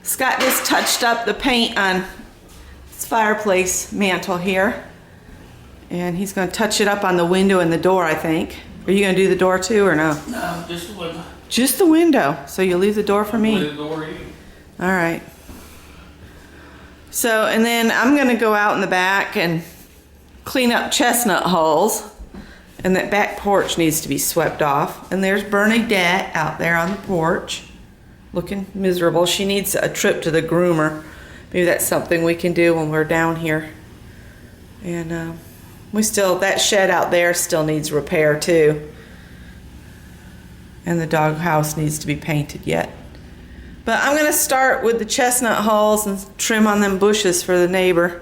Scott just touched up the paint on this fireplace mantle here. And he's going to touch it up on the window and the door, I think. Are you going to do the door too or no? No, just the window. Just the window. So you'll leave the door for me? Leave the door you. All right. So, and then I'm going to go out in the back and clean up chestnut hulls. And that back porch needs to be swept off. And there's Bernadette out there on the porch, looking miserable. She needs a trip to the groomer. Maybe that's something we can do when we're down here. And that shed out there still needs repair too. And the doghouse needs to be painted yet. But I'm going to start with the chestnut hulls and trim on them bushes for the neighbor.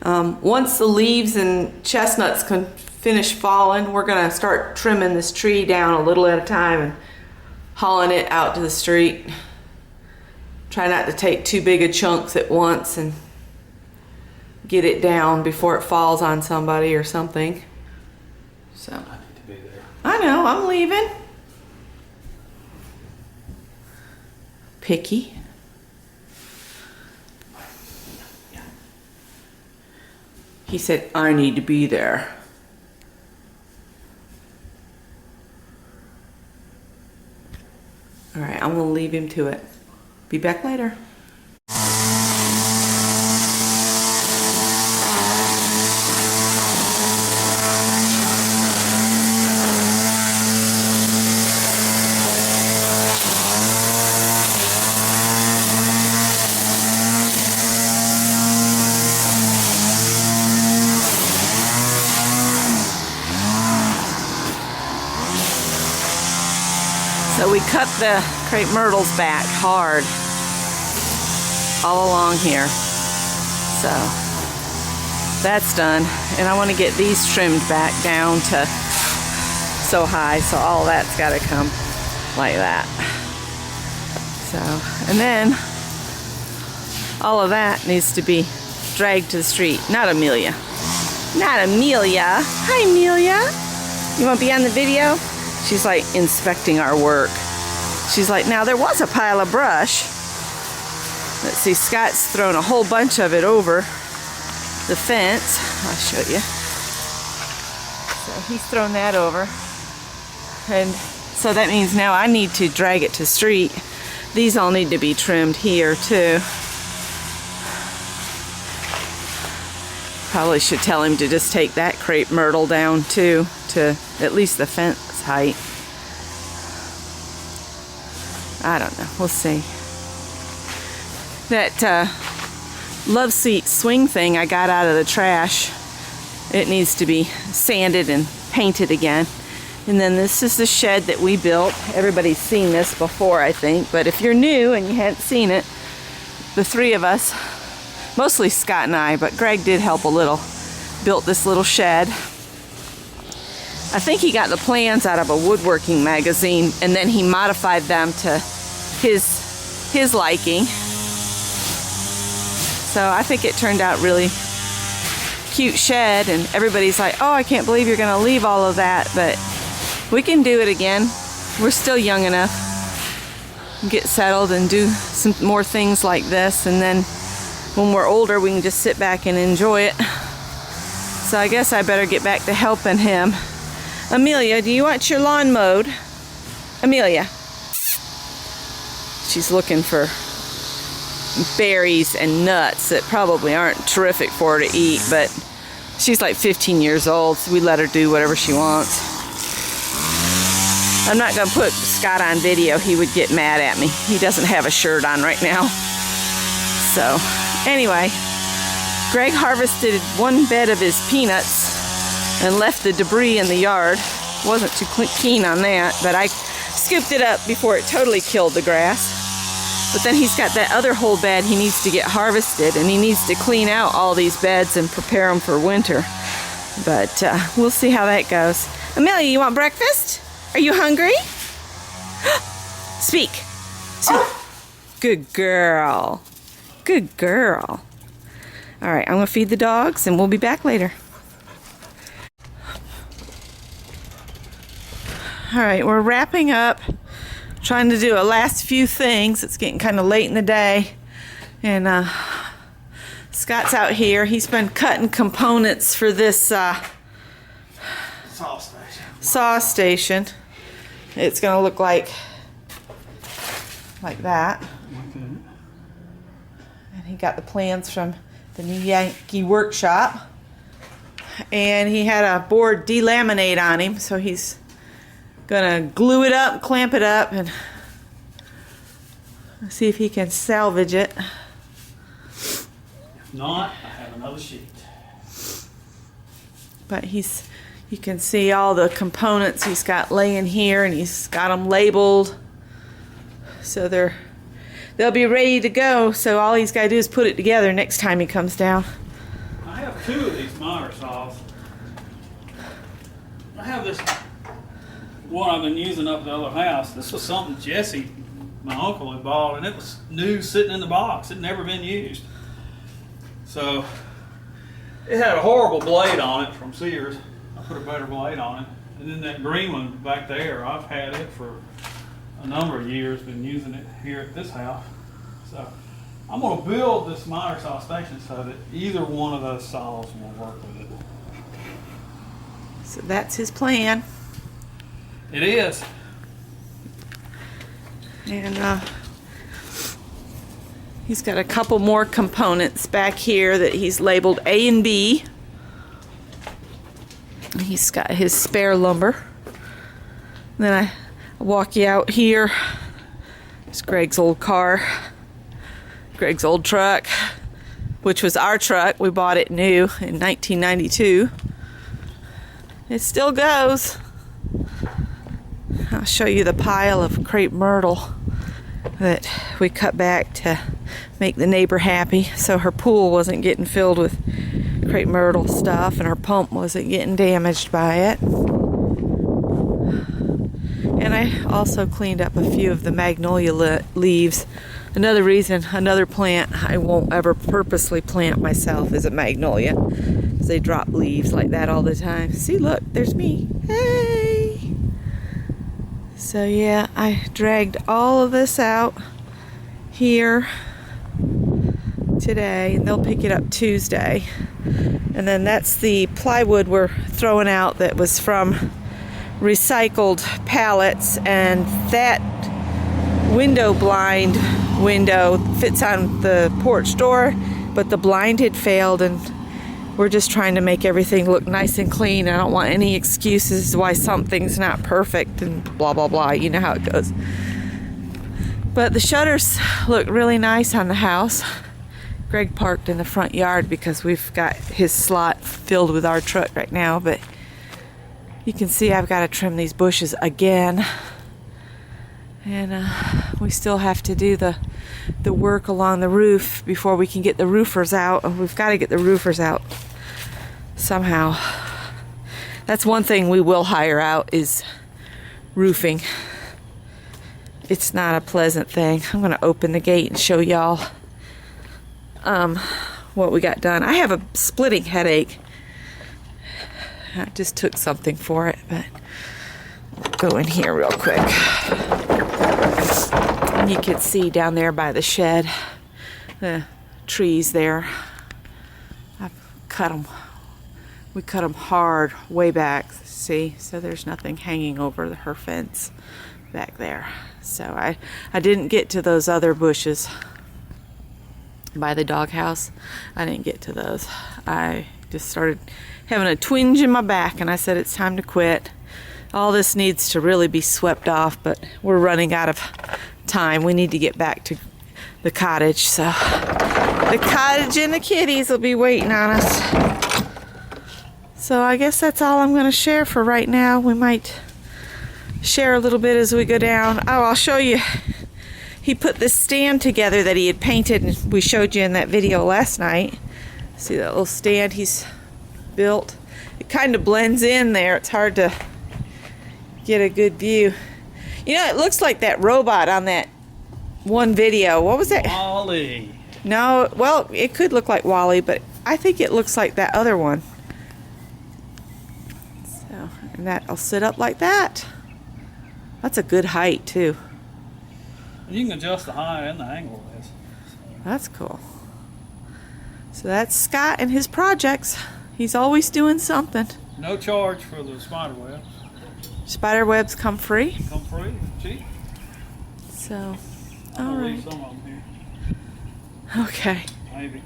Once the leaves and chestnuts can finish falling, we're going to start trimming this tree down a little at a time and hauling it out to the street. Try not to take too big of chunks at once and get it down before it falls on somebody or something. So I need to be there. I know, I'm leaving. Picky. He said, I need to be there. All right, I'm gonna leave him to it. Be back later. So we cut the crepe myrtles back hard all along here. So that's done. And I want to get these trimmed back down to so high. So all that's got to come like that. So, and then all of that needs to be dragged to the street. Not Amelia. Not Amelia. Hi, Amelia. You want to be on the video? She's like inspecting our work. She's like, now there was a pile of brush. Let's see, Scott's thrown a whole bunch of it over the fence. I'll show you. So he's thrown that over. And so that means now I need to drag it to the street. These all need to be trimmed here too. Probably should tell him to just take that crepe myrtle down too, to at least the fence height. I don't know. We'll see. That Love Seat swing thing I got out of the trash, it needs to be sanded and painted again. And then this is the shed that we built. Everybody's seen this before, I think. But if you're new and you hadn't seen it, the three of us, mostly Scott and I, but Greg did help a little, built this little shed. I think he got the plans out of a woodworking magazine and then he modified them to his liking. So I think it turned out really cute shed, and everybody's like, oh, I can't believe you're gonna leave all of that, but we can do it again. We're still young enough. Get settled and do some more things like this, and then when we're older we can just sit back and enjoy it. So I guess I better get back to helping him. Amelia, do you want your lawn mowed? Amelia. She's looking for berries and nuts that probably aren't terrific for her to eat, but she's like 15 years old, so we let her do whatever she wants. I'm not going to put Scott on video. He would get mad at me. He doesn't have a shirt on right now. So, anyway, Greg harvested one bed of his peanuts and left the debris in the yard. Wasn't too keen on that, but I scooped it up before it totally killed the grass. But then he's got that other whole bed he needs to get harvested, and he needs to clean out all these beds and prepare them for winter. But we'll see how that goes. Amelia, you want breakfast? Are you hungry? Speak. Good girl. Good girl. All right, I'm going to feed the dogs, and we'll be back later. All right, we're wrapping up, trying to do a last few things. It's getting kind of late in the day. And Scott's out here. He's been cutting components for this Saw station. saw station. It's going to look like that. Okay. And he got the plans from the new Yankee workshop. And he had a board delaminate on him, so he's going to glue it up, clamp it up, and see if he can salvage it. If not, I have another sheet. But you can see all the components he's got laying here, and he's got them labeled. So they'll be ready to go. So all he's got to do is put it together next time he comes down. I have 2 of these miter saws. I have this one I've been using up at the other house. This was something Jesse, my uncle, had bought, and it was new sitting in the box. It had never been used. So it had a horrible blade on it from Sears. I put a better blade on it. And then that green one back there, I've had it for a number of years, been using it here at this house. So I'm going to build this miter saw station so that either one of those saws will work with it. So that's his plan. It is. And he's got a couple more components back here that he's labeled A and B. He's got his spare lumber. And then I walk you out here. It's Greg's old car. Greg's old truck, which was our truck. We bought it new in 1992. It still goes. I'll show you the pile of crepe myrtle that we cut back to make the neighbor happy, so her pool wasn't getting filled with crepe myrtle stuff and her pump wasn't getting damaged by it. And I also cleaned up a few of the magnolia leaves. Another reason, another plant I won't ever purposely plant myself is a magnolia. They drop leaves like that all the time. See, look, there's me. Hey! So yeah, I dragged all of this out here today, and they'll pick it up Tuesday. And then that's the plywood we're throwing out that was from recycled pallets, and that window blind window fits on the porch door, but the blind had failed, and we're just trying to make everything look nice and clean. I don't want any excuses why something's not perfect and blah blah blah. You know how it goes. But the shutters look really nice on the house. Greg parked in the front yard because we've got his slot filled with our truck right now, but you can see I've got to trim these bushes again. And we still have to do the work along the roof before we can get the roofers out. We've got to get the roofers out somehow. That's one thing we will hire out, is roofing. It's not a pleasant thing. I'm going to open the gate and show y'all what we got done. I have a splitting headache. I just took something for it, but I'll go in here real quick. You can see down there by the shed, the trees there. I've cut them. We cut them hard way back, see? So there's nothing hanging over her fence back there. So I didn't get to those other bushes by the doghouse. I didn't get to those. I just started having a twinge in my back, and I said it's time to quit. All this needs to really be swept off, but we're running out of time. We need to get back to the cottage, so the cottage and the kitties will be waiting on us. So I guess that's all I'm going to share for right now. We might share a little bit as we go down. Oh, I'll show you. He put this stand together that he had painted, and we showed you in that video last night. See that little stand he's built? It kind of blends in there. It's hard to get a good view. You know, it looks like that robot on that one video. What was it? WALL-E. No, well, it could look like WALL-E, but I think it looks like that other one. So, and that'll sit up like that. That's a good height, too. You can adjust the height and the angle of this. That's cool. So that's Scott and his projects. He's always doing something. No charge for the spider webs. Spider webs come free. Come free, cheap. So, I'm all gonna right. leave some of them here. Okay. Maybe.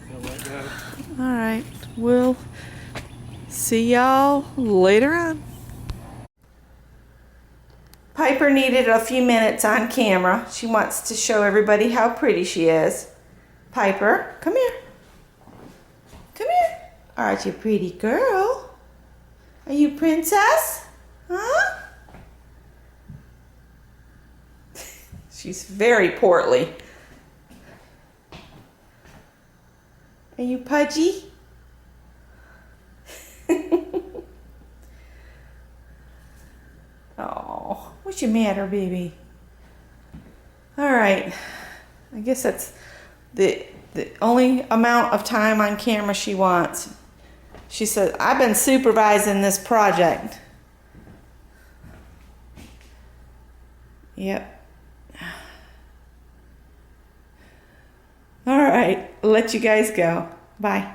They'll let go. All right. We'll see y'all later on. Piper needed a few minutes on camera. She wants to show everybody how pretty she is. Piper, come here. Come here. Aren't you a pretty girl? Are you princess? Huh? She's very portly. Are you pudgy? Oh, what's your matter, baby? All right. I guess that's the only amount of time on camera she wants. She said, I've been supervising this project. Yep. All right. I'll let you guys go. Bye.